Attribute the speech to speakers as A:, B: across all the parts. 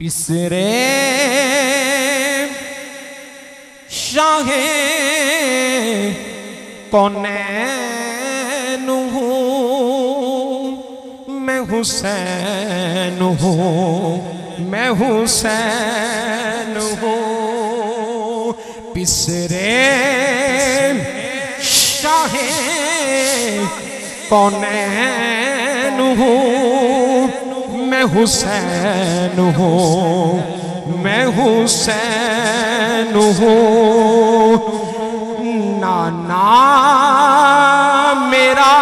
A: इसरे शाहे कौनैन हूँ मैं हुसैन हूँ मैं हुसैन हूँ। पिसरे शाहे कौनैन हूँ मैं हुसैन हूँ मैं हुसैन हूँ। नाना मेरा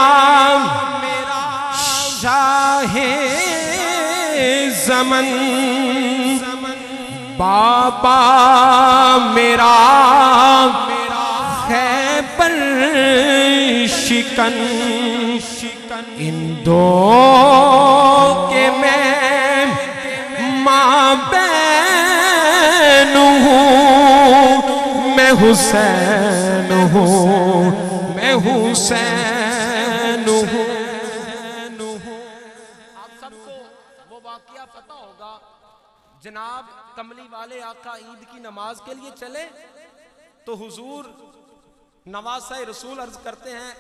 A: शाहे ज़मन बाबा मेरा खैबर शिकन इन दो के मैं माबैन हूँ मैं हुसैन हूँ मैं हुसैन हूँ।
B: आप सबको वो वाक़या पता होगा, जनाब कमली वाले आका ईद की नमाज के लिए चले तो हुजूर नवाज़े रसूल अर्ज करते हैं,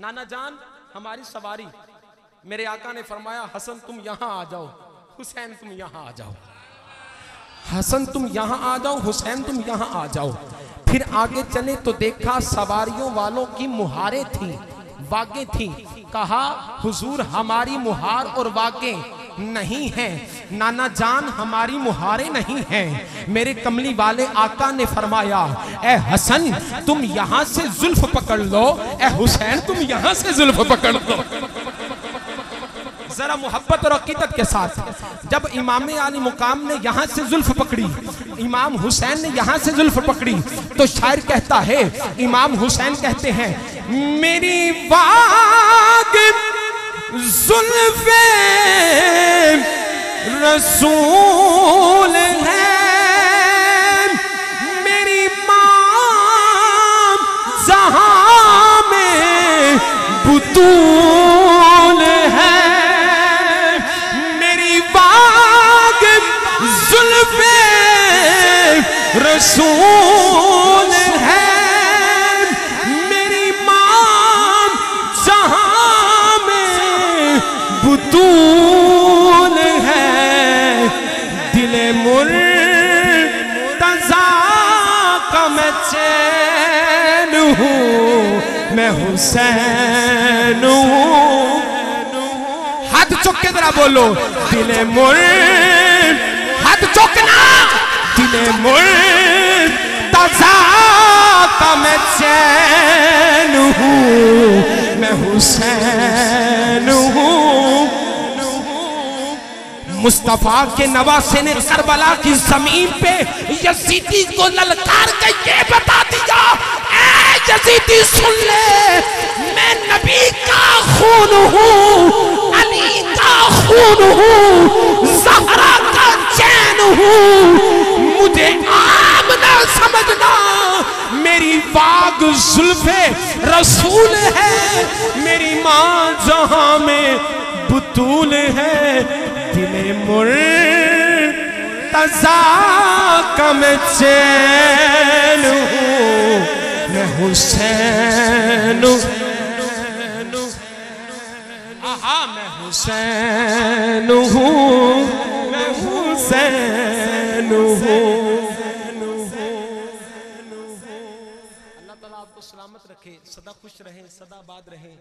B: नाना जान हमारी सवारी। मेरे आका ने फरमाया, हसन तुम यहाँ आ जाओ, हुसैन तुम यहाँ आ जाओ, हसन तुम यहाँ आ जाओ, हुसैन तुम यहाँ आ जाओ। फिर आगे चले तो देखा सवारियों वालों की मुहारें थी, वागे थी। कहा हुजूर हमारी मुहार और वागे नहीं हैं, नाना जान हमारी मुहारें नहीं हैं। मेरे कमली वाले आका ने फरमाया, ए हसन तुम यहाँ से जुल्फ पकड़ लो, ए हुसैन तुम यहाँ से जुल्फ पकड़ लो। जरा मोहब्बत और अकीदत के साथ जब इमाम आली मुकाम ने यहाँ से जुल्फ पकड़ी, इमाम हुसैन ने यहाँ से जुल्फ पकड़ी, तो शायर कहता है, इमाम हुसैन कहते हैं, मेरी वाग जुल्फे रसूल है, मेरी मां जहां में बुतूल है, मेरी वाग जुल्फे रसूल है, मेरी मां जहां में बुतूल है। दिले मुर्तज़ा का मैं चैन हूँ मैं हुसैन हूँ। हाथ चुक के जरा बोलो, दिले हाथ चुकना, दिले मुर्तज़ा का मैं चैन हूँ मैं हुसैन हूँ। मुस्तफा के नवासे ने करबला की जमीन पे यजीदी को ललकार के ये बता दिया, ऐ यजीदी सुन ले, मैं नबी का खून हूँ, अली का खून हूँ, ज़हरा का चैन हूँ, मुझे आम ना समझना, मेरी वाग जुल्फे रसूल है, मेरी माँ जहां में बुतूल है। दिले मुर्तज़ा का मैं चैन हूँ मैं हुसैन हूँ, आहा मैं हुसैन हूँ मैं हुसैन हूँ। अल्लाह ताला आपको सलामत रखे, सदा खुश रहें, सदा आबाद रहें।